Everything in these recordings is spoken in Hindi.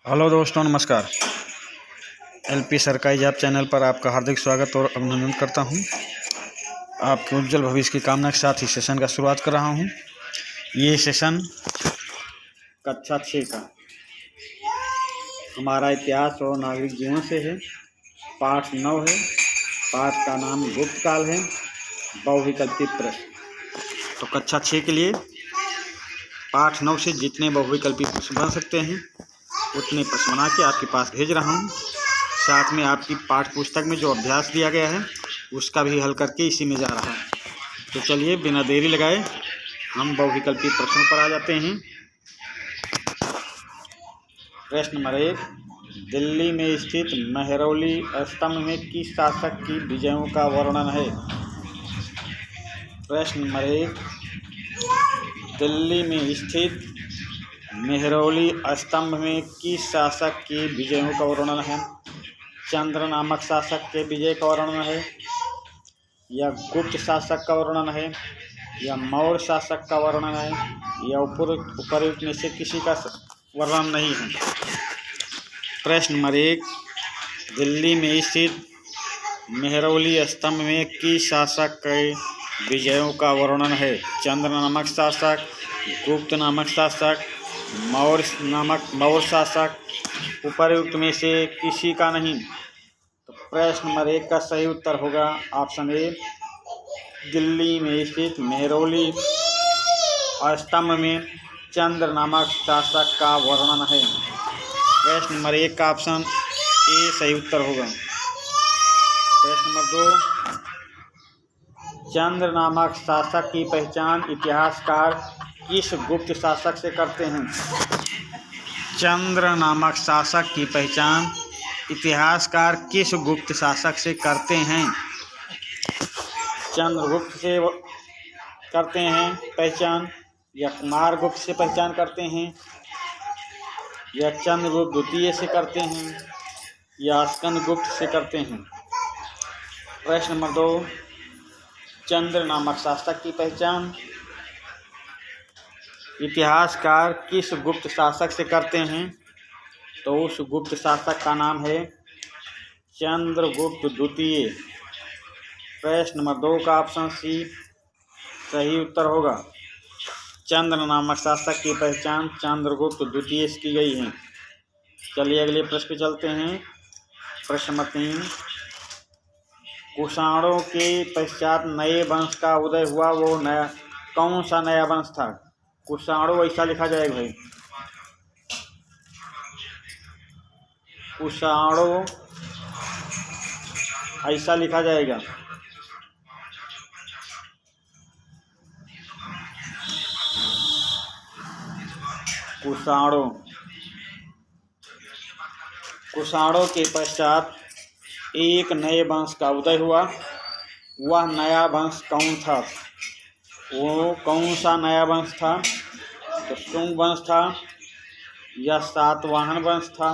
हेलो दोस्तों, नमस्कार। एलपी सरकारी जॉब चैनल पर आपका हार्दिक स्वागत और अभिनंदन करता हूं। आपके उज्जवल भविष्य की कामना के साथ ही सेशन का शुरुआत कर रहा हूं। ये सेशन कक्षा 6 का हमारा इतिहास और नागरिक जीवन से है। पाठ 9 है। पाठ का नाम गुप्त काल है। बहुविकल्पी प्रश्न। तो कक्षा 6 के लिए पाठ 9 से जितने बहुविकल्पी प्रश्न बन सकते हैं उतने प्रश्न बना के आपके पास भेज रहा हूँ। साथ में आपकी पाठ्य पुस्तक में जो अभ्यास दिया गया है उसका भी हल करके इसी में जा रहा है। तो चलिए बिना देरी लगाए हम बहुविकल्पी प्रश्नों पर आ जाते हैं। प्रश्न नंबर 1, दिल्ली में स्थित मेहरौली स्तंभ में किस शासक की विजयों का वर्णन है? प्रश्न नंबर 1, दिल्ली में स्थित मेहरौली स्तंभ में किस शासक के विजयों का वर्णन है? चंद्र नामक शासक के विजय का वर्णन है, या गुप्त शासक का वर्णन है, या मौर्य शासक का वर्णन है, या उपरोक्त में से किसी का वर्णन नहीं है? प्रश्न नंबर 1, दिल्ली में स्थित मेहरौली स्तंभ में किस शासक के विजयों का वर्णन है? चंद्र नामक शासक, गुप्त नामक शासक, मौर्य शासक, उपर्युक्त में से किसी का नहीं। तो प्रश्न नंबर 1 का सही उत्तर होगा ऑप्शन ए, दिल्ली में स्थित मेहरौली स्तंभ में चंद्र नामक शासक का वर्णन है। प्रश्न नंबर 1 का ऑप्शन ए सही उत्तर होगा। प्रश्न नंबर 2, चंद्र नामक शासक की पहचान इतिहासकार किस गुप्त शासक से करते हैं? चंद्र नामक शासक की पहचान इतिहासकार किस गुप्त शासक से करते हैं? चंद्रगुप्त से करते हैं पहचान, या कुमारगुप्त से पहचान करते हैं, या चंद्रगुप्त द्वितीय से करते हैं, या स्कंदगुप्त से करते हैं? प्रश्न नंबर 2, चंद्र नामक शासक की पहचान इतिहासकार किस गुप्त शासक से करते हैं? तो उस गुप्त शासक का नाम है चंद्रगुप्त द्वितीय। प्रश्न नंबर 2 का ऑप्शन सी सही उत्तर होगा। चंद्र नामक शासक की पहचान चंद्रगुप्त द्वितीय से की गई है। चलिए अगले प्रश्न पे चलते हैं। प्रश्न नंबर 3, कुषाणों के पश्चात नए वंश का उदय हुआ, वो नया कौन सा नया वंश था? कुषाणु ऐसा लिखा जाएगा भाई, कुषाणु ऐसा लिखा जाएगा। कुषाणों के पश्चात एक नए वंश का उदय हुआ, वह नया वंश कौन था? वो कौन सा नया वंश था? तो शुंग वंश था, या सातवाहन वंश था,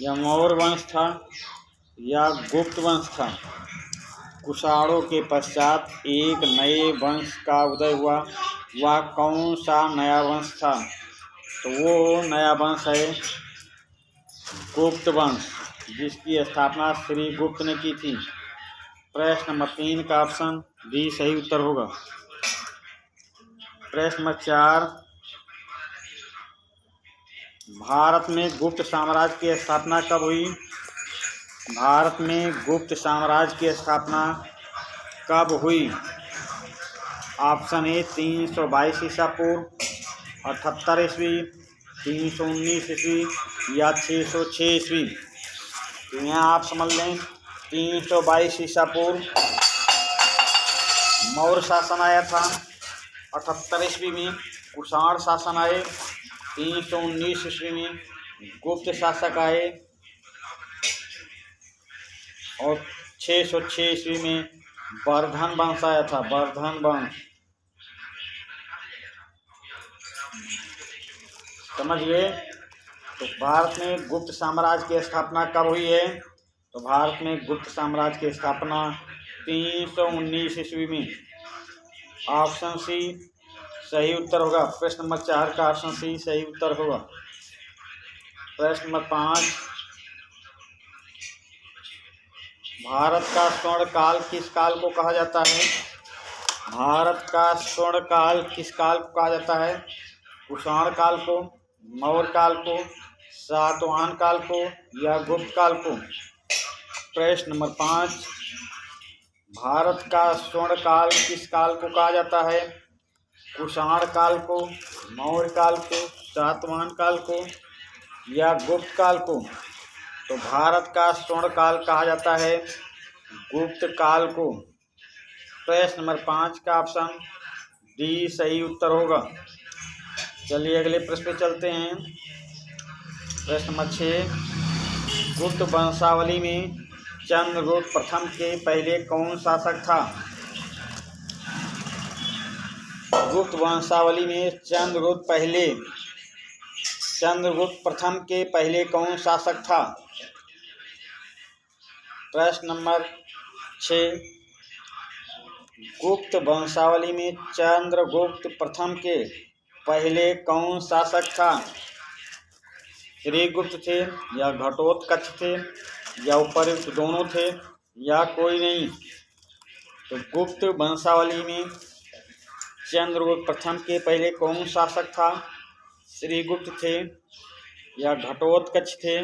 या मौर्य वंश था, या गुप्त वंश था? कुषाणों के पश्चात एक नए वंश का उदय हुआ, वह कौन सा नया वंश था? तो वो नया वंश है गुप्त वंश, जिसकी स्थापना श्री गुप्त ने की थी। प्रश्न नंबर 3 का ऑप्शन डी सही उत्तर होगा। प्रश्न नंबर 4, भारत में गुप्त साम्राज्य की स्थापना कब हुई? भारत में गुप्त साम्राज्य की स्थापना कब हुई? ऑप्शन ए 322 ईसा पूर्व, 78 ईस्वी, 319 ईस्वी, या 606 ईस्वी। तो यहाँ आप समझ लें 322 ईसा पूर्व मौर्य शासन आया था, 78 ईस्वी में कुषाण शासन आए, 319 ईस्वी में गुप्त शासक आए, और 606 ईस्वी में वर्धन वंश आया था, वर्धन वंश। समझिए, तो भारत में गुप्त साम्राज्य की स्थापना कब हुई है? तो भारत में गुप्त साम्राज्य की स्थापना 319 ईस्वी में। ऑप्शन सी सही उत्तर होगा। प्रश्न नंबर 4 का ऑप्शन सी सही उत्तर होगा। प्रश्न नंबर 5, भारत का स्वर्ण काल किस काल को कहा जाता है? भारत का स्वर्ण काल किस काल को कहा जाता है? कुषाण काल को, मौर्य काल को, सातवाहन काल को या गुप्त काल को? प्रश्न नंबर 5, भारत का स्वर्ण काल किस काल को कहा जाता है? कुषाण काल को, मौर्य काल को, सातवाहन काल को या गुप्त काल को? तो भारत का स्वर्ण काल कहा जाता है गुप्त काल को। प्रश्न नंबर 5 का ऑप्शन डी सही उत्तर होगा। चलिए अगले प्रश्न पे चलते हैं। प्रश्न नंबर 6, गुप्त वंशावली में चंद्रगुप्त प्रथम के पहले कौन शासक था? गुप्त वंशावली में चंद्रगुप्त प्रथम के पहले कौन शासक था? प्रश्न नंबर 6, गुप्त वंशावली में चंद्रगुप्त प्रथम के पहले कौन शासक था? श्रीगुप्त थे या घटोत्कच थे या उपर्युक्त दोनों थे या कोई नहीं? तो गुप्त वंशावली में चंद्रगुप्त प्रथम के पहले कौन शासक था? श्रीगुप्त थे या घटोत्कच थे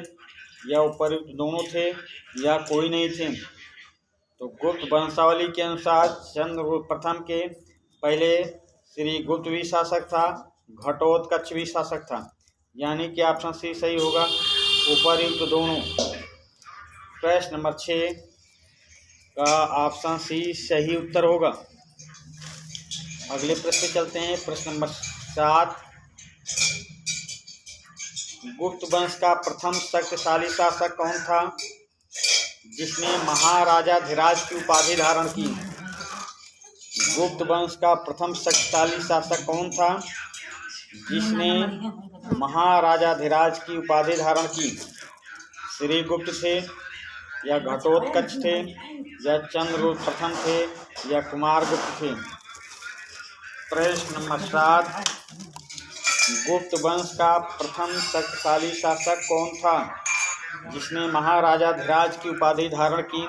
या उपर्युक्त दोनों थे या कोई नहीं थे? तो गुप्त वंशावली के अनुसार चंद्रगुप्त प्रथम के पहले श्रीगुप्त भी शासक था, घटोत्कच भी शासक था, यानी कि ऑप्शन सी सही होगा, उपर्युक्त दोनों। प्रश्न नंबर 6 का ऑप्शन सी सही उत्तर होगा। अगले प्रश्न पे चलते हैं। प्रश्न नंबर 7, गुप्त वंश का प्रथम शक्तिशाली शासक कौन था जिसने महाराजाधिराज की उपाधि धारण की? गुप्त वंश का प्रथम शक्तिशाली शासक कौन था जिसने महाराजाधिराज की उपाधि धारण की? श्रीगुप्त थे या घटोत्कच थे या चंद्रगुप्त प्रथम थे या कुमारगुप्त थे? प्रश्न नंबर 7, गुप्त वंश का प्रथम शक्तिशाली शासक कौन था जिसने महाराजाधिराज की उपाधि धारण की?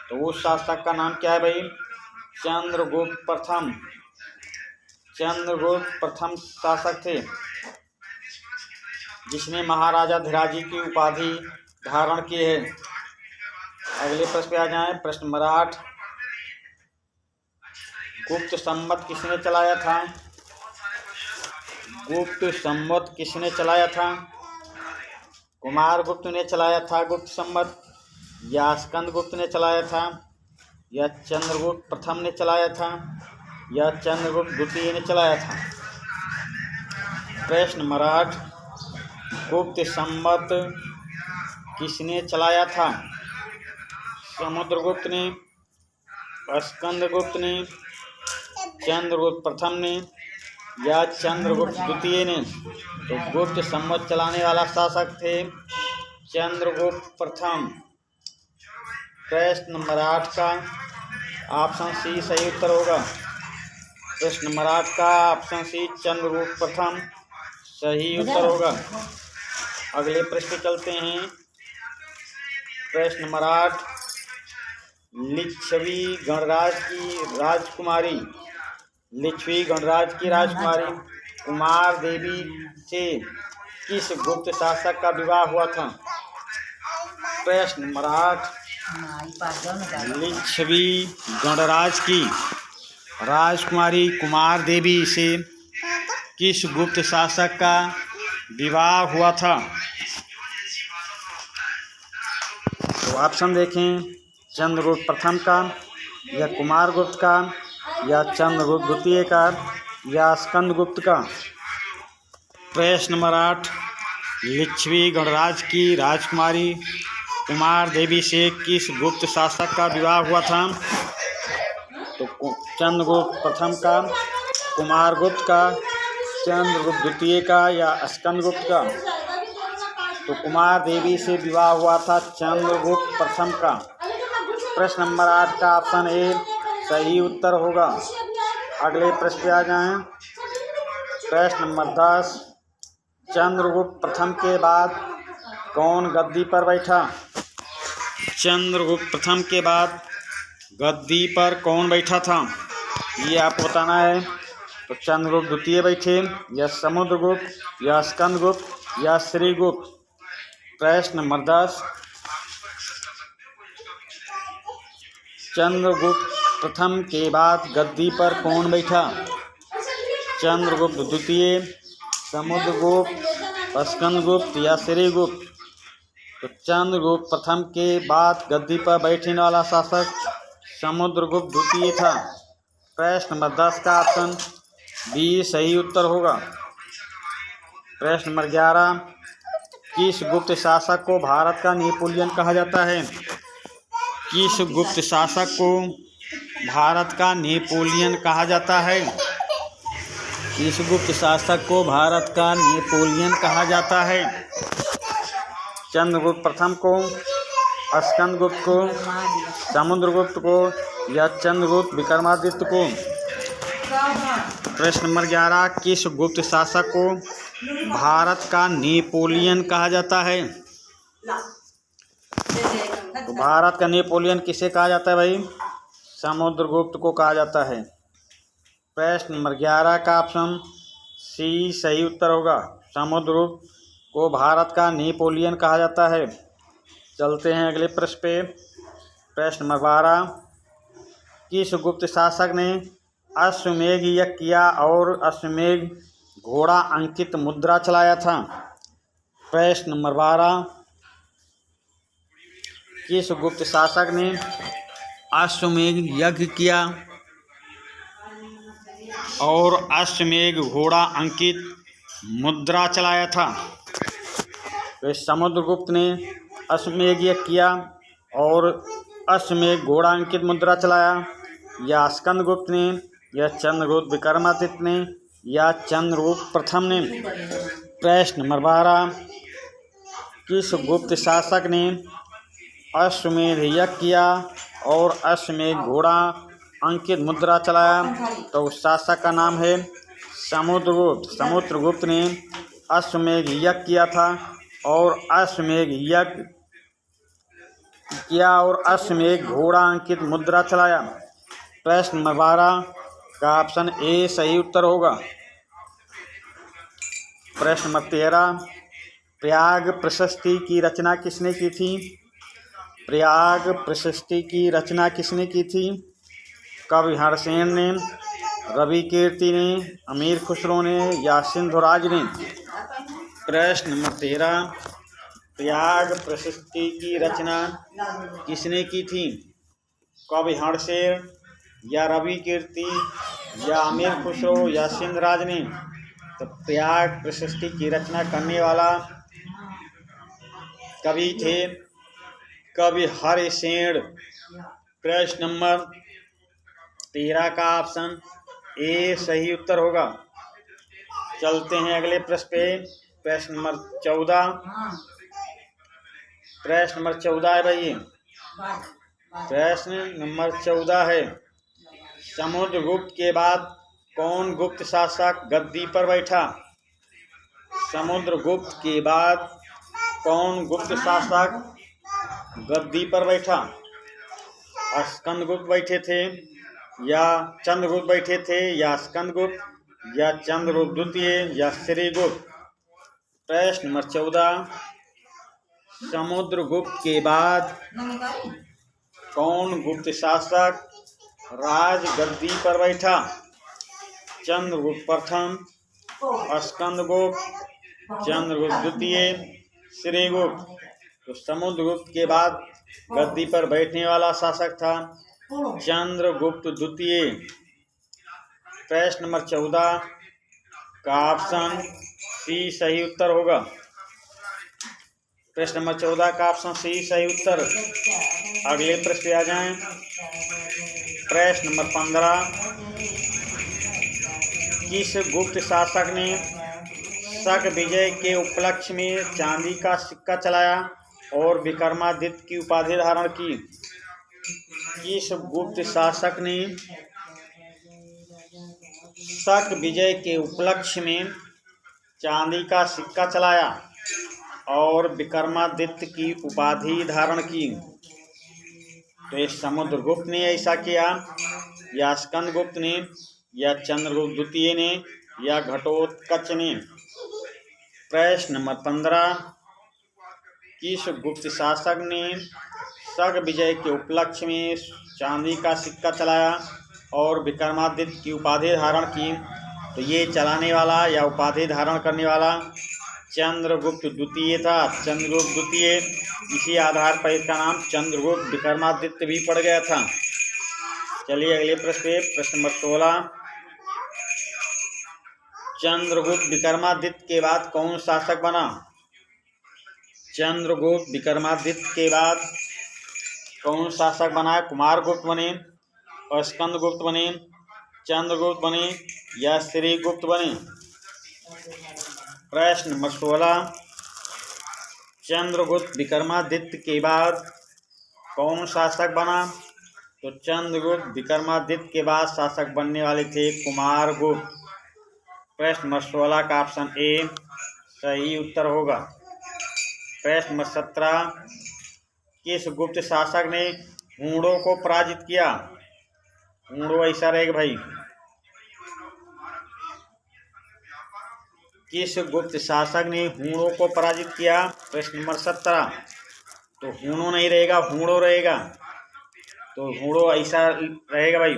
तो उस शासक का नाम क्या है भाई? चंद्रगुप्त प्रथम। चंद्रगुप्त प्रथम शासक थे जिसने महाराजाधिराज की उपाधि धारण की है। अगले प्रश्न पे आ जाएं। प्रश्न नंबर 8, गुप्त संवत किसने चलाया था? गुप्त संवत किसने चलाया था? कुमारगुप्त ने चलाया था गुप्त संवत, या स्कंदगुप्त ने चलाया था, या चंद्रगुप्त प्रथम ने चलाया था, या चंद्रगुप्त द्वितीय ने चलाया था? प्रश्न नंबर 8, गुप्त संवत किसने चलाया था? समुद्रगुप्त ने, स्कंदगुप्त ने, चंद्रगुप्त प्रथम ने या चंद्रगुप्त द्वितीय ने? तो गुप्त संवत चलाने वाला शासक थे चंद्रगुप्त प्रथम। प्रश्न नंबर 8 का ऑप्शन सी सही उत्तर होगा। प्रश्न नंबर 8 का ऑप्शन सी चंद्रगुप्त प्रथम सही उत्तर होगा। अगले प्रश्न पे चलते हैं। प्रश्न नंबर 8, लिच्छवी गणराज की राजकुमारी कुमार देवी से किस गुप्त शासक का विवाह हुआ था? प्रश्न नंबर 8, लिच्छवी गणराज की राजकुमारी कुमार देवी से किस गुप्त शासक का विवाह हुआ था? तो ऑप्शन देखें, चंद्रगुप्त प्रथम का, या कुमारगुप्त का, या चंद्रगुप्त द्वितीय का, या स्कंदगुप्त का? प्रश्न नंबर 8, लिच्छवी गणराज की राजकुमारी कुमार देवी से किस गुप्त शासक का विवाह हुआ था? तो चंद्रगुप्त प्रथम का, कुमारगुप्त का, चंद्रगुप्त द्वितीय का, या स्कंदगुप्त का? तो कुमार देवी से विवाह हुआ था चंद्रगुप्त प्रथम का। प्रश्न नंबर 8 का ऑप्शन ए सही उत्तर होगा। अगले प्रश्न पे आ जाएं। प्रश्न नंबर 10, चंद्रगुप्त प्रथम के बाद कौन गद्दी पर बैठा? चंद्रगुप्त प्रथम के बाद गद्दी पर कौन बैठा था? ये आपको बताना है। तो चंद्रगुप्त द्वितीय बैठे, या समुद्रगुप्त, या स्कंदगुप्त, या श्रीगुप्त। प्रश्न नंबर 10, चंद्रगुप्त प्रथम के बाद गद्दी पर कौन बैठा? चंद्रगुप्त द्वितीय, समुद्रगुप्त, स्कंदगुप्त, या श्रीगुप्त। तो चंद्रगुप्त प्रथम के बाद गद्दी पर बैठने वाला शासक समुद्रगुप्त द्वितीय था। प्रश्न नंबर 10 का ऑप्शन बी सही उत्तर होगा। प्रश्न नंबर 11, किस गुप्त शासक को भारत का नेपोलियन कहा जाता है? किस गुप्त शासक को भारत का नेपोलियन कहा जाता है? किस गुप्त शासक को भारत का नेपोलियन कहा जाता है? चंद्रगुप्त प्रथम को, स्कंदगुप्त को, समुद्रगुप्त को, या चंद्रगुप्त विक्रमादित्य को। प्रश्न नंबर 11, किस गुप्त शासक को भारत का नेपोलियन कहा जाता है? तो भारत का नेपोलियन किसे कहा जाता है भाई? समुद्रगुप्त को कहा जाता है। प्रश्न नंबर 11 का ऑप्शन सी सही उत्तर होगा। समुद्रगुप्त को भारत का नेपोलियन कहा जाता है। चलते हैं अगले प्रश्न पे। प्रश्न नंबर 12, किस गुप्त शासक ने अश्वमेध यज्ञ किया और अश्वमेध घोड़ा अंकित मुद्रा चलाया था? प्रश्न नंबर 12, किस गुप्त शासक ने अश्वमेध यज्ञ किया और अश्वमेध घोड़ा अंकित मुद्रा चलाया था? तो समुद्रगुप्त ने अश्वमेध यज्ञ किया और अश्वमेध घोड़ा अंकित मुद्रा चलाया, या स्कंदगुप्त ने, या चंद्रगुप्त विक्रमादित्य ने, या चंद्रगुप्त प्रथम ने। प्रश्न नंबर 12, किस गुप्त शासक ने अश्वमेध यज्ञ किया और अश्वमेध घोड़ा अंकित मुद्रा चलाया? तो उस शासक का नाम है समुद्रगुप्त। समुद्रगुप्त ने अश्वमेध यज्ञ किया था और अश्वमेध यज्ञ किया और अश्वमेध घोड़ा अंकित मुद्रा चलाया। प्रश्न नंबर 12 का ऑप्शन ए सही उत्तर होगा। प्रश्न नंबर 13, प्रयाग प्रशस्ति की रचना किसने की थी? प्रयाग प्रशस्ति की रचना किसने की थी? कवि हरसेन ने, रवि कीर्ति ने, अमीर खुसरो ने, या सिंधुराज ने। प्रश्न नंबर 13, प्रयाग प्रशस्ति की रचना किसने की थी? कवि हरसेन, या रवि कीर्ति, या अमीर खुसरो, या सिंधुराज ने। तो प्रयाग प्रशस्ति की रचना करने वाला कवि थे कवि हरसेन। प्रश्न नंबर 13 का ऑप्शन ए सही उत्तर होगा। चलते हैं अगले प्रश्न पे। प्रश्न नंबर 14। प्रश्न नंबर 14 है भाई। प्रश्न नंबर 14 है, समुद्रगुप्त के बाद कौन गुप्त शासक गद्दी पर बैठा? समुद्रगुप्त के बाद कौन गुप्त शासक गद्दी पर बैठा? स्कंदगुप्त बैठे थे, या चंद्रगुप्त बैठे थे, या स्कंदगुप्त, या चंद्रगुप्त द्वितीय, या श्रीगुप्त। प्रश्न नंबर 14, समुद्रगुप्त के बाद कौन गुप्त शासक राज गद्दी पर बैठा? चंद्रगुप्त प्रथम, स्कंदगुप्त, चंद्रगुप्त द्वितीय, श्रीगुप्त। तो समुद्रगुप्त के बाद गद्दी पर बैठने वाला शासक था चंद्रगुप्त द्वितीय। प्रश्न नंबर 14 का ऑप्शन सी सही उत्तर होगा। प्रश्न नंबर 14 का ऑप्शन सी सही उत्तर। अगले प्रश्न पे आ जाएं। प्रश्न नंबर 15, किस गुप्त शासक ने शक विजय के उपलक्ष्य में चांदी का सिक्का चलाया और विक्रमादित्य की उपाधि धारण की? किस गुप्त शासक ने शक विजय के उपलक्ष्य में चांदी का सिक्का चलाया और विक्रमादित्य की उपाधि धारण की। तो ये समुद्रगुप्त ने ऐसा किया, या स्कंदगुप्त ने, या चंद्रगुप्त द्वितीय ने, या घटोत्कच ने। प्रश्न नंबर 15, किस गुप्त शासक ने सग विजय के उपलक्ष्य में चांदी का सिक्का चलाया और विक्रमादित्य की उपाधि धारण की? तो ये चलाने वाला या उपाधि धारण करने वाला चंद्रगुप्त द्वितीय था। चंद्रगुप्त द्वितीय, इसी आधार पर इसका नाम चंद्रगुप्त विक्रमादित्य भी पड़ गया था। चलिए अगले प्रश्न पे, प्रश्न नंबर 16, चंद्रगुप्त विक्रमादित्य के बाद कौन शासक बना? चंद्रगुप्त विक्रमादित्य के बाद कौन शासक बना? कुमारगुप्त बने, स्कंदगुप्त बने, चंद्रगुप्त बने, या श्रीगुप्त बने? प्रश्न नंबर 16, चंद्रगुप्त विक्रमादित्य के बाद कौन शासक बना? तो चंद्रगुप्त विक्रमादित्य के बाद शासक बनने वाले थे कुमारगुप्त। प्रश्न नंबर 16 का ऑप्शन ए सही उत्तर होगा। प्रश्न नंबर 17, किस गुप्त शासक ने हूणों को पराजित किया? हूणों ऐसा रहेगा भाई, किस गुप्त शासक ने हूणों को पराजित किया? प्रश्न नंबर 17, तो हूणों नहीं रहेगा, हूणों रहेगा। तो हूणों ऐसा रहेगा भाई,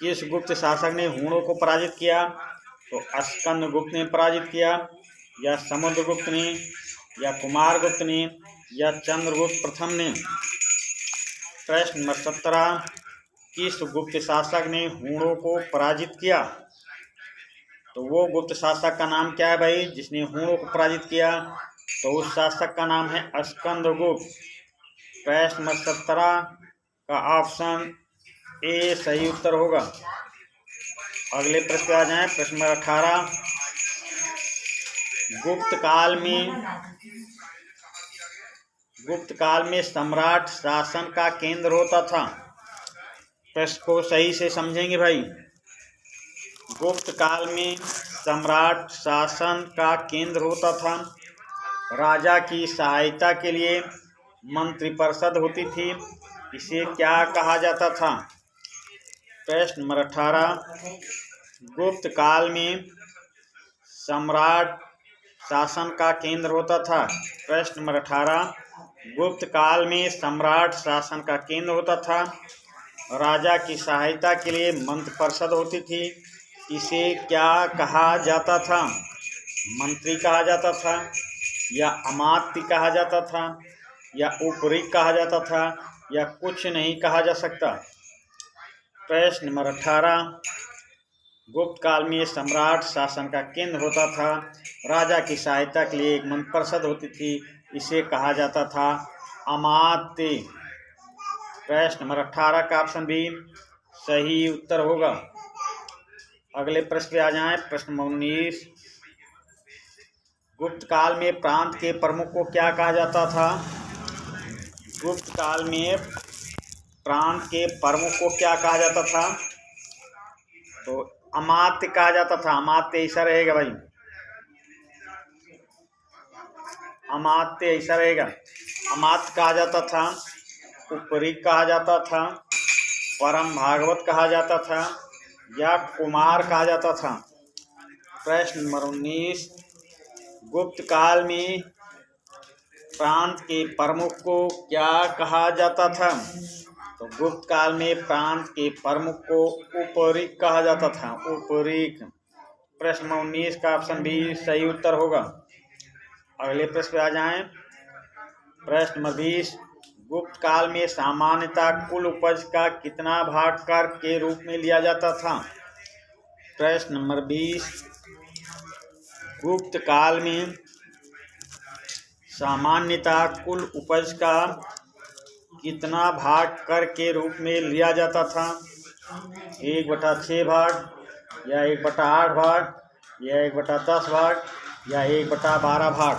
किस गुप्त शासक ने हूणों को पराजित किया? तो स्कंदगुप्त ने पराजित किया, या समुद्रगुप्त ने, या कुमारगुप्त ने, या चंद्रगुप्त प्रथम ने? प्रश्न नंबर 17, किस गुप्त शासक ने हूणों को पराजित किया? तो वो गुप्त शासक का नाम क्या है भाई जिसने हूणों को पराजित किया? तो उस शासक का नाम है स्कंदगुप्त। प्रश्न नंबर 17 का ऑप्शन ए सही उत्तर होगा। अगले प्रश्न पे आ जाएं, प्रश्न नंबर 18, गुप्त काल में सम्राट शासन का केंद्र होता था। प्रश्न को सही से समझेंगे भाई। गुप्त काल में सम्राट शासन का केंद्र होता था। राजा की सहायता के लिए मंत्रिपरिषद होती थी, इसे क्या कहा जाता था? प्रश्न नंबर 18, गुप्त काल में सम्राट शासन का केंद्र होता था। प्रश्न नंबर 18, गुप्त काल में सम्राट शासन का केंद्र होता था। राजा की सहायता के लिए मंत्रिपरिषद होती थी, इसे क्या कहा जाता था? मंत्री कहा जाता था, या अमात्य कहा जाता था, या उपरीक कहा जाता था, या कुछ नहीं कहा जा सकता? प्रश्न नंबर 18, गुप्त काल में सम्राट शासन का केंद्र होता था। राजा की सहायता के लिए एक मंत्रिपरिषद होती थी, इसे कहा जाता था अमात्य। प्रश्न नंबर 18 का ऑप्शन बी सही उत्तर होगा। अगले प्रश्न पे आ जाएं, प्रश्न नंबर 19, गुप्त काल में प्रांत के प्रमुख को क्या कहा जाता था? गुप्त काल में प्रांत के प्रमुख को क्या कहा जाता था? तो अमात्य कहा जाता था। अमात्य ऐसा रहेगा भाई, अमात्य ऐसा रहेगा। अमात्य कहा जाता था, उपरीक कहा जाता था, परम भागवत कहा जाता था, या कुमार कहा जाता था? प्रश्न नंबर 19, गुप्त काल में प्रांत के प्रमुख को क्या कहा जाता था? तो गुप्त काल में प्रांत के प्रमुख को उपरीक कहा जाता था, उपरीक। प्रश्न नंबर 19 का ऑप्शन बी सही उत्तर होगा। अगले प्रश्न पे आ जाएं, प्रश्न नंबर 20, गुप्त काल में सामान्यतः कुल उपज का कितना भाग कर के रूप में लिया जाता था? प्रश्न नंबर 20, गुप्त काल में सामान्यतः कुल उपज का कितना भाग कर के रूप में लिया जाता था? 1/6 भाग, या 1/8 भाग, या 1/10 भाग, या 1/12 भाग?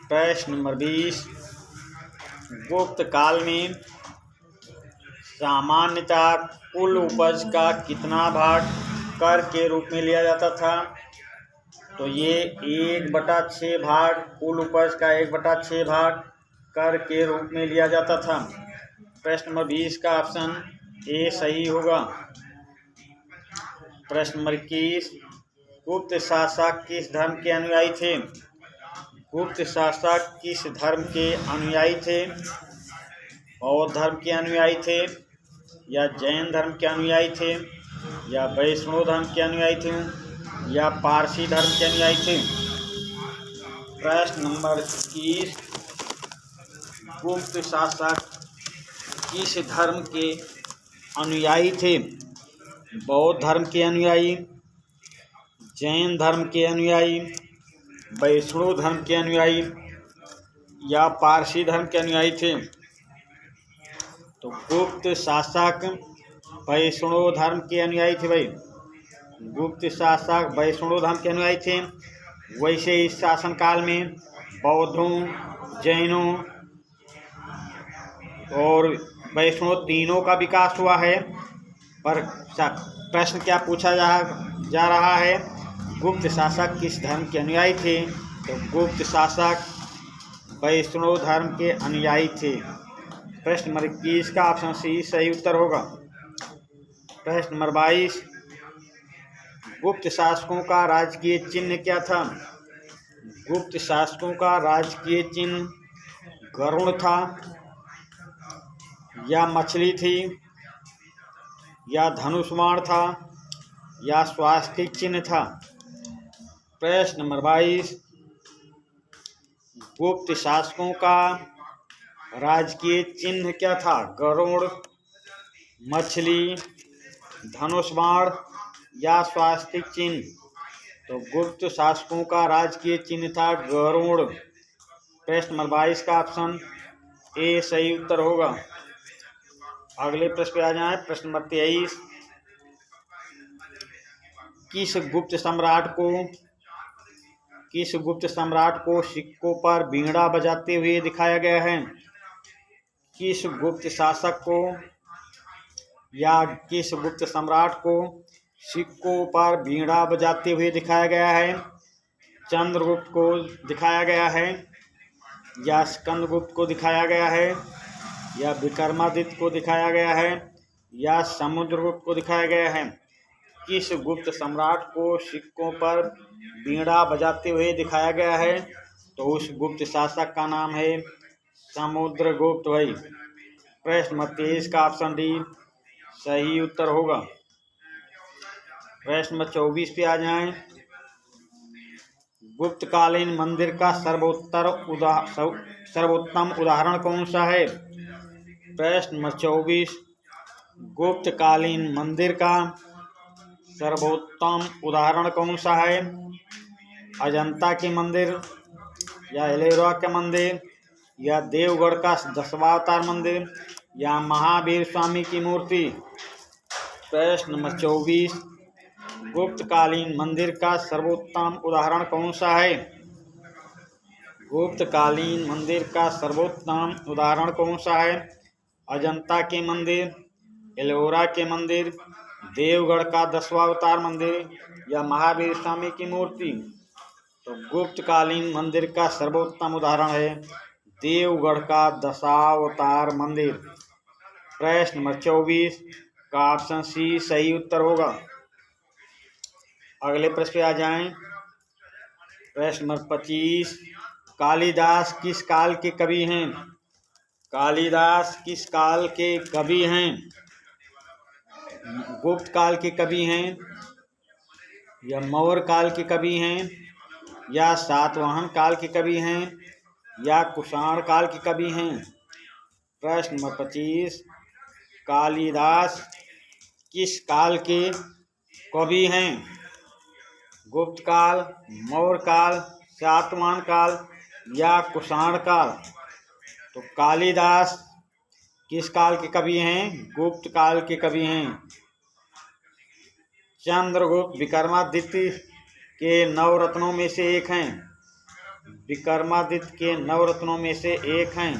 प्रश्न नंबर 20, गुप्त काल में सामान्यतः कुल उपज का कितना भाग कर के रूप में लिया जाता था? तो ये 1/6 भाग कुल उपज का 1/6 भाग कर के रूप में लिया जाता था। प्रश्न नंबर 20 का ऑप्शन ए सही होगा। प्रश्न नंबर 21, गुप्त शासक किस धर्म के अनुयायी थे? गुप्त शासक किस धर्म के अनुयायी थे? बौद्ध धर्म के अनुयायी थे, या जैन धर्म के अनुयायी थे, या वैष्णव धर्म के अनुयायी थे, या पारसी धर्म के अनुयायी थे? प्रश्न नंबर 21, गुप्त शासक किस धर्म के अनुयायी थे? बौद्ध धर्म के अनुयायी, जैन धर्म के अनुयायी, वैष्णव धर्म के अनुयायी, या पारसी धर्म के अनुयायी थे? तो गुप्त शासक वैष्णव धर्म के अनुयायी थे भाई। गुप्त शासक वैष्णव धर्म के अनुयायी थे। वैसे इस शासनकाल में बौद्धों, जैनों और वैष्णव तीनों का विकास हुआ है। पर प्रश्न क्या पूछा जा रहा है? गुप्त शासक किस धर्म के अनुयायी थे? तो गुप्त शासक वैष्णव धर्म के अनुयायी थे। प्रश्न नंबर 21 का ऑप्शन सी सही उत्तर होगा। प्रश्न नंबर 22, गुप्त शासकों का राजकीय चिन्ह क्या था? गुप्त शासकों का राजकीय चिन्ह गरुड़ था, या मछली थी, या धनुष बाण था, या स्वास्तिक चिन्ह था? प्रश्न नंबर 22, गुप्त शासकों का राजकीय चिन्ह क्या था? गरुड़, मछली, धनुष बाण, या स्वास्तिक चिन्ह? तो गुप्त शासकों का राजकीय चिन्ह था गरुड़। प्रश्न नंबर 22 का ऑप्शन ए सही उत्तर होगा। अगले प्रश्न पे आ जाए। प्रश्न नंबर 23, किस गुप्त सम्राट को सिक्कों पर बीड़ा बजाते हुए दिखाया गया है? किस गुप्त शासक को या किस गुप्त सम्राट को सिक्कों पर बीड़ा बजाते हुए दिखाया गया है? चंद्रगुप्त को दिखाया गया है, या स्कंदगुप्त को दिखाया गया है, या विक्रमादित्य को दिखाया गया है, या समुद्रगुप्त को दिखाया गया है? किस गुप्त सम्राट को सिक्कों पर बीड़ा बजाते हुए दिखाया गया है? तो उस गुप्त शासक का नाम है समुद्रगुप्त भाई। प्रश्न नंबर 23 का ऑप्शन डी सही उत्तर होगा। प्रश्न नंबर 24 पे आ जाएं। गुप्तकालीन मंदिर का सर्वोत्तम उदाहरण कौन सा है? प्रश्न नंबर 24, गुप्तकालीन मंदिर का सर्वोत्तम उदाहरण कौन सा है? अजंता के मंदिर, या एलोरा के मंदिर, या देवगढ़ का दशावतार मंदिर, या महावीर स्वामी की मूर्ति? प्रश्न नंबर 24, गुप्तकालीन मंदिर का सर्वोत्तम उदाहरण कौन सा है? गुप्तकालीन मंदिर का सर्वोत्तम उदाहरण कौन सा है? अजंता के मंदिर, एलोरा के मंदिर, देवगढ़ का दशावतार मंदिर, या महावीर स्वामी की मूर्ति? तो गुप्तकालीन मंदिर का सर्वोत्तम उदाहरण है देवगढ़ का दशावतार मंदिर। प्रश्न नंबर 24 का ऑप्शन सी सही उत्तर होगा। अगले प्रश्न पे आ जाएं। प्रश्न नंबर 25, कालिदास किस काल के कवि हैं? कालिदास किस काल के कवि हैं? गुप्त काल के कवि हैं, या मौर्य काल के कवि हैं, या सातवाहन काल के कवि हैं, या कुषाण काल के कवि हैं? प्रश्न नंबर 25, कालिदास किस काल के कवि हैं? गुप्त काल, मौर्य काल, सातवाहन काल, या कुषाण काल? तो कालिदास किस काल के कवि हैं? गुप्त काल के कवि हैं। चंद्रगुप्त विक्रमादित्य के नवरत्नों में से एक हैं। विक्रमादित्य के नवरत्नों में से एक हैं।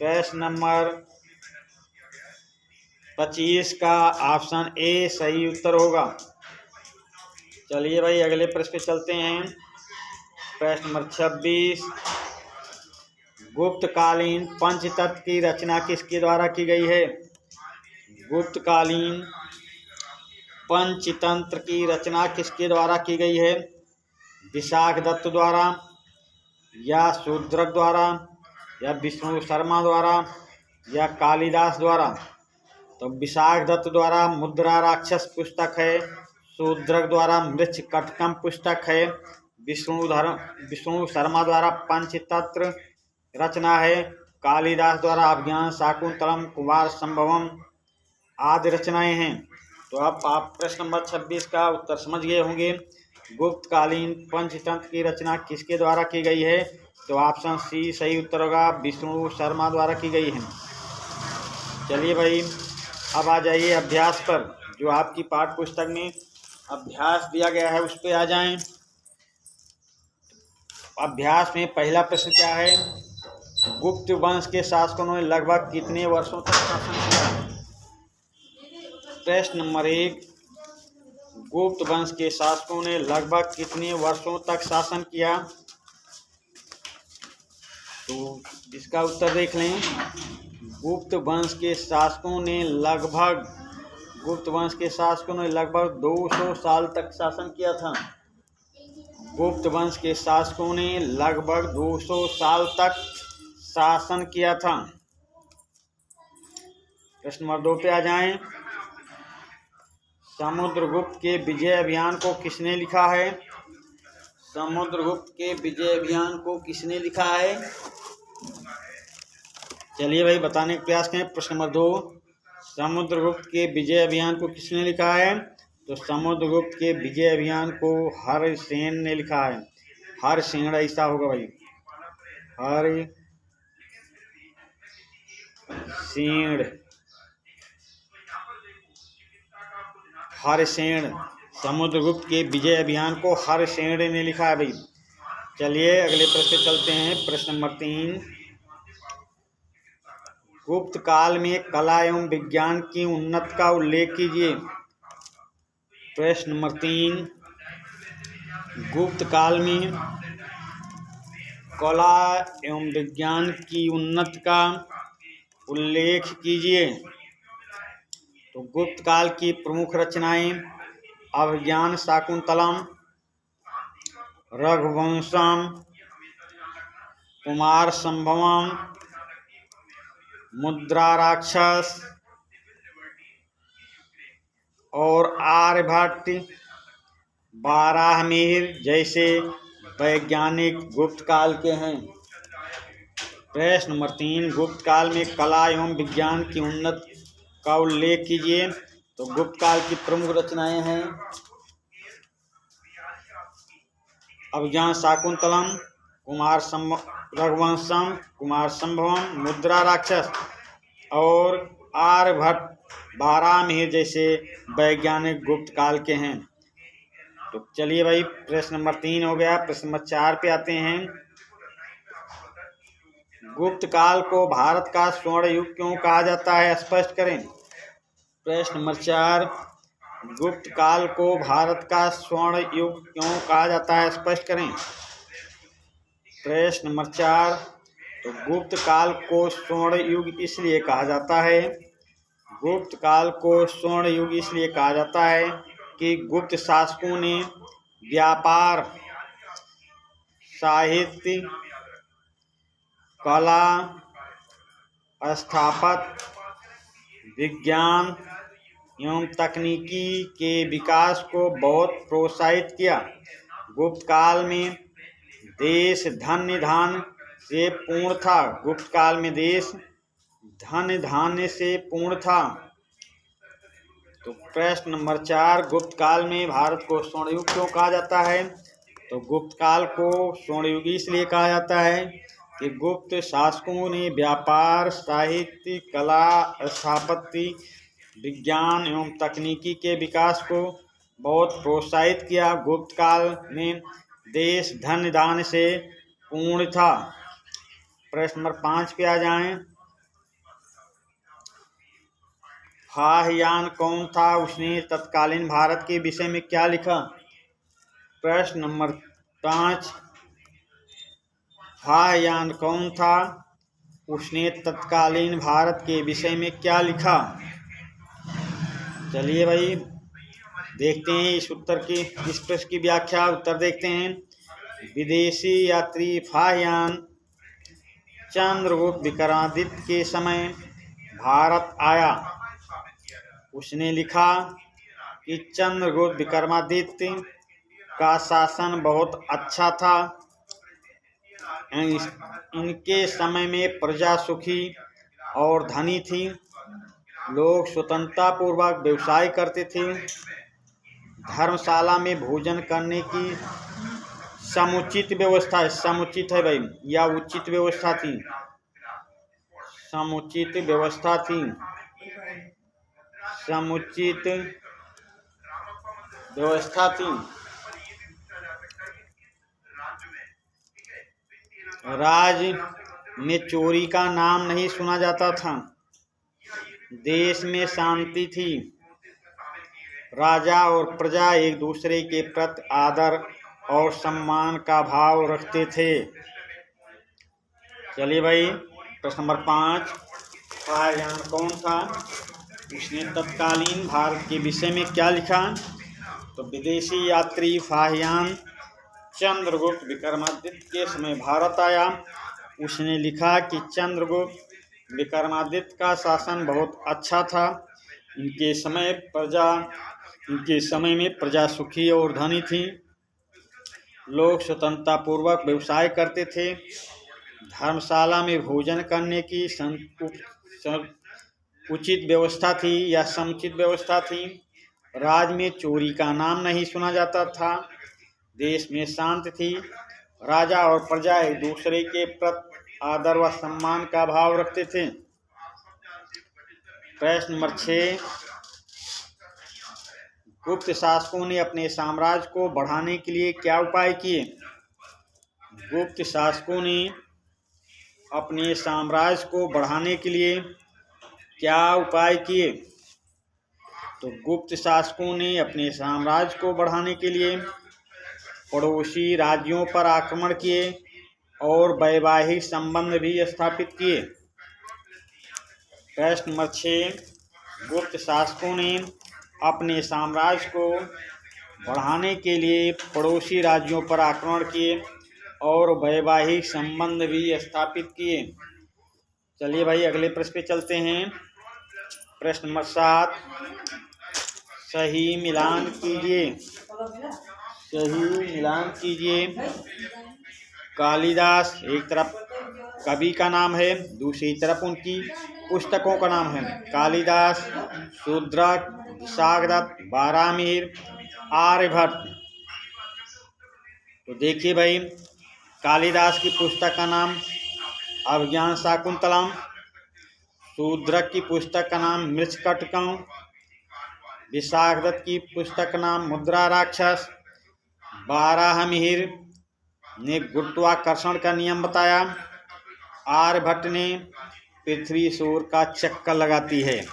प्रश्न नंबर 25 का ऑप्शन ए सही उत्तर होगा। चलिए भाई अगले प्रश्न पे चलते हैं। प्रश्न नंबर 26, गुप्तकालीन पंचतत्व की रचना किसके द्वारा की गई है? गुप्तकालीन पंचतंत्र की रचना किसके द्वारा की गई है? विशाखदत्त द्वारा, या शूद्रक द्वारा, या विष्णु शर्मा द्वारा, या कालिदास द्वारा? तो विशाखदत्त द्वारा मुद्रा राक्षस पुस्तक है, शूद्रक द्वारा मृच्छकटकम पुस्तक है, विष्णु शर्मा द्वारा पंचतंत्र रचना है, कालिदास द्वारा अभिज्ञान शाकुंतलम कुमार संभवम आदि रचनाएं हैं। तो अब आप प्रश्न नंबर 26 का उत्तर समझ गए होंगे। गुप्तकालीन पंचतंत्र की रचना किसके द्वारा की गई है? तो ऑप्शन सी सही उत्तर होगा, विष्णु शर्मा द्वारा की गई है। चलिए भाई अब आ जाइए अभ्यास पर। जो आपकी पाठ्य पुस्तक में अभ्यास दिया गया है उस पर आ जाएं। अभ्यास में पहला प्रश्न क्या है? गुप्त वंश के शासकों ने लगभग कितने वर्षों तक शासन किया? प्रश्न नंबर 1, गुप्त वंश के शासकों ने लगभग कितने वर्षों तक शासन किया? तो इसका उत्तर देख लें। गुप्त वंश के शासकों ने लगभग 200 साल तक शासन किया था। गुप्त वंश के शासकों ने लगभग 200 साल तक शासन किया था। प्रश्न नंबर 2 पे आ जाएं। समुद्रगुप्त के विजय अभियान को किसने लिखा है? समुद्रगुप्त के विजय अभियान को किसने लिखा है? चलिए भाई बताने का प्रयास करें। प्रश्न नंबर 2, समुद्रगुप्त के विजय अभियान को किसने लिखा है? तो समुद्रगुप्त के विजय अभियान को हरिसेन ने लिखा है। हरिसेन ऐसा होगा भाई, हरिसेन। समुद्रगुप्त के विजय अभियान को हरिसेन ने लिखा है भाई। चलिए अगले प्रश्न पे चलते हैं। प्रश्न नंबर 3, गुप्त काल में कला एवं विज्ञान की उन्नति का उल्लेख कीजिए। प्रश्न नंबर 3, गुप्त काल में कला एवं विज्ञान की उन्नति का उल्लेख कीजिए। तो गुप्त काल की प्रमुख रचनाएं अभिज्ञान शाकुंतलम, रघुवंशम, कुमार संभवम, मुद्रा राक्षस और आर्यभट्ट, बाराहमीर जैसे वैज्ञानिक गुप्त काल के हैं। प्रश्न नंबर 3, गुप्त काल में कला एवं विज्ञान की उन्नति का उल्लेख कीजिए। तो गुप्त काल की प्रमुख रचनाएं हैं अभिज्ञान शाकुंतलम, रघुवंशम, कुमार संभवम, मुद्रा राक्षस और आर्यभट्ट, बाराहमीर जैसे वैज्ञानिक गुप्त काल के हैं। तो चलिए भाई प्रश्न नंबर 3 हो गया। प्रश्न नंबर 4 पे आते हैं। गुप्त काल को भारत का स्वर्ण युग क्यों कहा जाता है? स्पष्ट करें। प्रश्न नंबर 4, गुप्त काल को भारत का स्वर्ण युग क्यों कहा जाता है? स्पष्ट करें। प्रश्न नंबर 4, तो गुप्त काल को स्वर्ण युग इसलिए कहा जाता है। गुप्त काल को स्वर्ण युग इसलिए कहा जाता है कि गुप्त शासकों ने व्यापार, साहित्य, कला, स्थापत्य, विज्ञान एवं तकनीकी के विकास को बहुत प्रोत्साहित किया। गुप्त काल में देश धन धान्य से पूर्ण था। गुप्त काल में देश धन धान्य से पूर्ण था। तो प्रश्न नंबर 4, गुप्त काल में भारत को स्वर्ण युग क्यों कहा जाता है? तो गुप्त काल को स्वर्ण युग इसलिए कहा जाता है कि गुप्त शासकों ने व्यापार, साहित्य, कला, स्थापत्य, विज्ञान एवं तकनीकी के विकास को बहुत प्रोत्साहित किया। गुप्त काल में देश धन धान्य से पूर्ण था। प्रश्न नंबर 5 पे आ जाएं। फाहियान कौन था? उसने तत्कालीन भारत के विषय में क्या लिखा? प्रश्न नंबर 5, फाहियान कौन था? उसने तत्कालीन भारत के विषय में क्या लिखा? चलिए भाई देखते हैं इस प्रश्न की व्याख्या, उत्तर देखते हैं। विदेशी यात्री फाहियान चंद्रगुप्त विक्रमादित्य के समय भारत आया। उसने लिखा कि चंद्रगुप्त विक्रमादित्य का शासन बहुत अच्छा था। इनके समय में प्रजा सुखी और धनी थी। लोग स्वतंत्रता पूर्वक व्यवसाय करते थे। धर्मशाला में भोजन करने की समुचित व्यवस्था, समुचित है भाई या उचित व्यवस्था थी, समुचित व्यवस्था थी, समुचित व्यवस्था थी। राज्य में चोरी का नाम नहीं सुना जाता था। देश में शांति थी। राजा और प्रजा एक दूसरे के प्रति आदर और सम्मान का भाव रखते थे। चलिए भाई प्रश्न नंबर 5, फाहियान कौन था? उसने तत्कालीन भारत के विषय में क्या लिखा? तो विदेशी यात्री फाहियान चंद्रगुप्त विक्रमादित्य के समय भारत आया। उसने लिखा कि चंद्रगुप्त विक्रमादित्य का शासन बहुत अच्छा था। इनके समय में प्रजा सुखी और धनी थी। लोग स्वतंत्रता पूर्वक व्यवसाय करते थे। धर्मशाला में भोजन करने की उचित व्यवस्था थी या समुचित व्यवस्था थी। राज्य में चोरी का नाम नहीं सुना जाता था। देश में शांति थी। राजा और प्रजा एक दूसरे के प्रति आदर व सम्मान का भाव रखते थे। प्रश्न नंबर 6, गुप्त शासकों ने अपने साम्राज्य को बढ़ाने के लिए क्या उपाय किए? गुप्त शासकों ने अपने साम्राज्य को बढ़ाने के लिए क्या उपाय किए? तो गुप्त शासकों ने अपने साम्राज्य को बढ़ाने के लिए पड़ोसी राज्यों पर आक्रमण किए और वैवाहिक संबंध भी स्थापित किए। प्रश्न नंबर 6, गुप्त शासकों ने अपने साम्राज्य को बढ़ाने के लिए पड़ोसी राज्यों पर आक्रमण किए और वैवाहिक संबंध भी स्थापित किए। चलिए भाई अगले प्रश्न पे चलते हैं। प्रश्न नंबर 7, सही मिलान कीजिए। सही मिलान कीजिए। कालिदास एक तरफ कवि का नाम है, दूसरी तरफ उनकी पुस्तकों का नाम है। कालिदास, शूद्रक, विशाखदत्त, बारामीर, आर्यभट्ट। तो देखिए भाई कालिदास की पुस्तक का नाम अभिज्ञान शाकुंतलम, शूद्रक की पुस्तक का नाम मृच्छकटकम, विशाखदत्त की पुस्तक का नाम मुद्रा राक्षस, बाराहमिहिर ने गुरुत्वाकर्षण का नियम बताया, आर्यभट्ट ने पृथ्वी सूर्य का चक्कर लगाती है,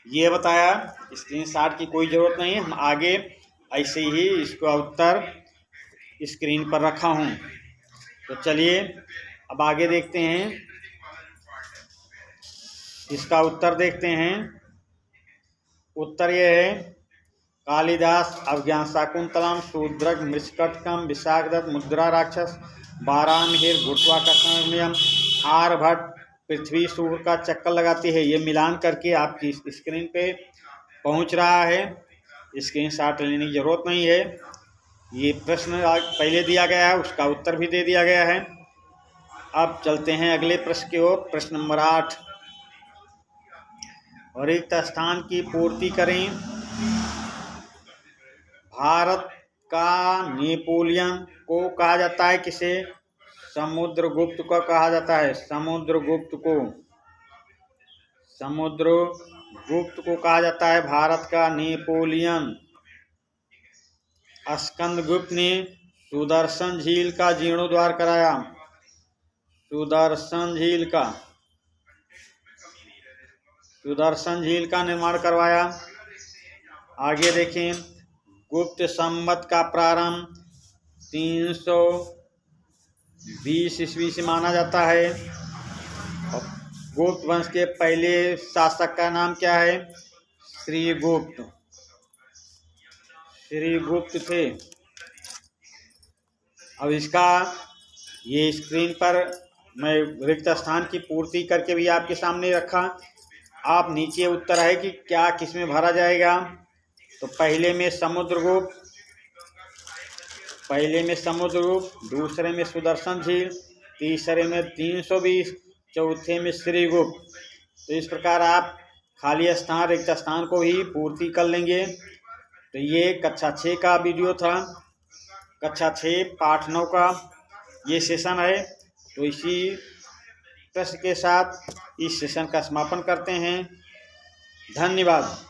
ये बताया। स्क्रीनशॉट की कोई ज़रूरत नहीं है, हम आगे ऐसे ही इसका उत्तर स्क्रीन पर रखा हूँ। तो चलिए अब आगे देखते हैं, इसका उत्तर देखते हैं। उत्तर ये है कालिदास अभिज्ञान शाकुंतलम, शूद्रक, मृच्छकटकम, विशाखदत्त, मुद्रा राक्षस, बारामिहिर गुरुत्वाकर्षण नियम, आर्यभट्ट पृथ्वी सूर्य का चक्कर लगाती है। ये मिलान करके आपकी स्क्रीन पे पहुंच रहा है, स्क्रीनशॉट लेने की जरूरत नहीं है। ये प्रश्न पहले दिया गया है, उसका उत्तर भी दे दिया गया है। अब चलते हैं अगले प्रश्न की ओर। प्रश्न नंबर 8, रिक्त स्थान की पूर्ति करें। भारत का नेपोलियन को कहा जाता है किसे? समुद्रगुप्त को कहा जाता है। समुद्रगुप्त को कहा जाता है भारत का नेपोलियन। स्कंदगुप्त ने सुदर्शन झील का जीर्णोद्धार कराया। सुदर्शन झील का निर्माण करवाया। आगे देखें, गुप्त संवत का प्रारंभ 320 ईस्वी से माना जाता है। और गुप्त वंश के पहले शासक का नाम क्या है? श्रीगुप्त। श्रीगुप्त थे। अब इसका ये स्क्रीन पर मैं रिक्त स्थान की पूर्ति करके भी आपके सामने रखा। आप नीचे उत्तर है कि क्या किस में भरा जाएगा। तो पहले में समुद्रगुप्त, दूसरे में सुदर्शन झील, तीसरे में 320, चौथे में श्रीगुप्त। तो इस प्रकार आप खाली स्थान, रिक्त स्थान को ही पूर्ति कर लेंगे। तो ये कक्षा 6 का वीडियो था। कक्षा 6 पाठ 9 का ये सेशन है। तो इसी प्रश्न के साथ इस सेशन का समापन करते हैं। धन्यवाद।